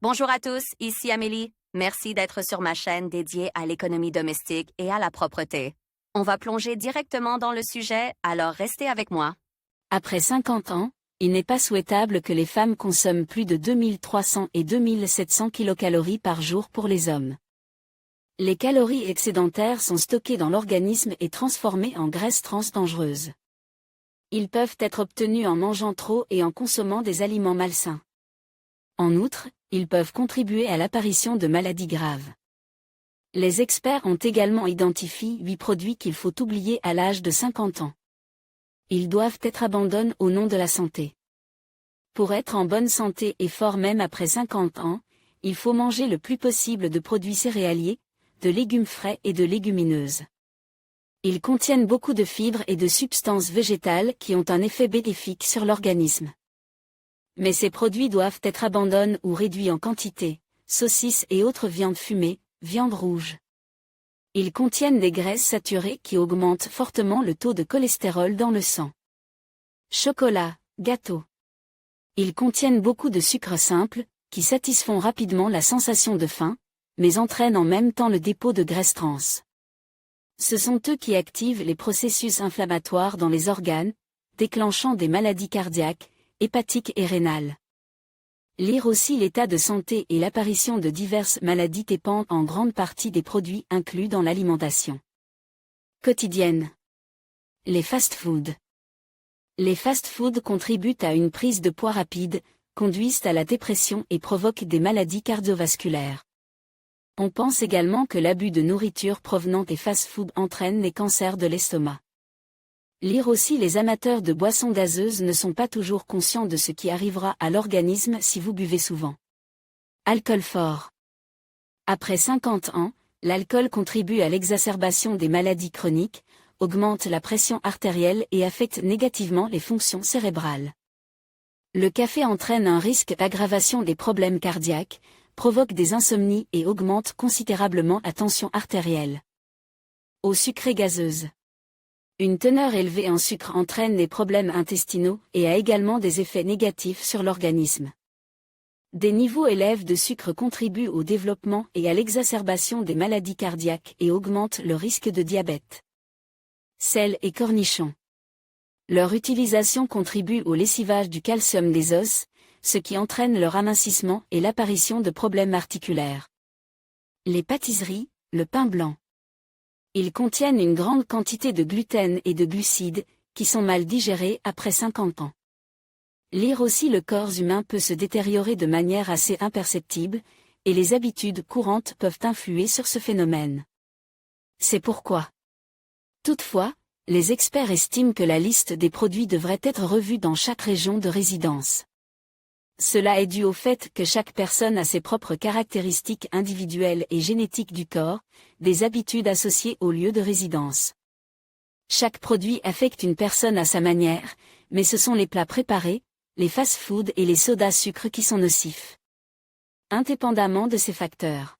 Bonjour à tous, ici Amélie. Merci d'être sur ma chaîne dédiée à l'économie domestique et à la propreté. On va plonger directement dans le sujet, alors restez avec moi. Après 50 ans, il n'est pas souhaitable que les femmes consomment plus de 2300 et 2700 kilocalories par jour pour les hommes. Les calories excédentaires sont stockées dans l'organisme et transformées en graisses trans dangereuses. Ils peuvent être obtenus en mangeant trop et en consommant des aliments malsains. En outre, ils peuvent contribuer à l'apparition de maladies graves. Les experts ont également identifié 8 produits qu'il faut oublier à l'âge de 50 ans. Ils doivent être abandonnés au nom de la santé. Pour être en bonne santé et fort même après 50 ans, il faut manger le plus possible de produits céréaliers, de légumes frais et de légumineuses. Ils contiennent beaucoup de fibres et de substances végétales qui ont un effet bénéfique sur l'organisme. Mais ces produits doivent être abandonnés ou réduits en quantité, saucisses et autres viandes fumées, viande rouge. Ils contiennent des graisses saturées qui augmentent fortement le taux de cholestérol dans le sang. Chocolat, gâteaux. Ils contiennent beaucoup de sucres simples, qui satisfont rapidement la sensation de faim, mais entraînent en même temps le dépôt de graisses trans. Ce sont eux qui activent les processus inflammatoires dans les organes, déclenchant des maladies cardiaques, hépatiques et rénales. Lire aussi l'état de santé et l'apparition de diverses maladies dépendent en grande partie des produits inclus dans l'alimentation quotidienne. Les fast-foods. Les fast-foods contribuent à une prise de poids rapide, conduisent à la dépression et provoquent des maladies cardiovasculaires. On pense également que l'abus de nourriture provenant des fast-foods entraîne les cancers de l'estomac. Lire aussi les amateurs de boissons gazeuses ne sont pas toujours conscients de ce qui arrivera à l'organisme si vous buvez souvent. Alcool fort. Après 50 ans, l'alcool contribue à l'exacerbation des maladies chroniques, augmente la pression artérielle et affecte négativement les fonctions cérébrales. Le café entraîne un risque d'aggravation des problèmes cardiaques, provoque des insomnies et augmente considérablement la tension artérielle. Eau sucrée gazeuse. Une teneur élevée en sucre entraîne des problèmes intestinaux et a également des effets négatifs sur l'organisme. Des niveaux élevés de sucre contribuent au développement et à l'exacerbation des maladies cardiaques et augmentent le risque de diabète. Sel et cornichons. Leur utilisation contribue au lessivage du calcium des os, ce qui entraîne leur amincissement et l'apparition de problèmes articulaires. Les pâtisseries, le pain blanc. Ils contiennent une grande quantité de gluten et de glucides, qui sont mal digérés après 50 ans. Lire aussi le corps humain peut se détériorer de manière assez imperceptible, et les habitudes courantes peuvent influer sur ce phénomène. C'est pourquoi. Toutefois, les experts estiment que la liste des produits devrait être revue dans chaque région de résidence. Cela est dû au fait que chaque personne a ses propres caractéristiques individuelles et génétiques du corps, des habitudes associées au lieu de résidence. Chaque produit affecte une personne à sa manière, mais ce sont les plats préparés, les fast-foods et les sodas sucres qui sont nocifs. Indépendamment de ces facteurs.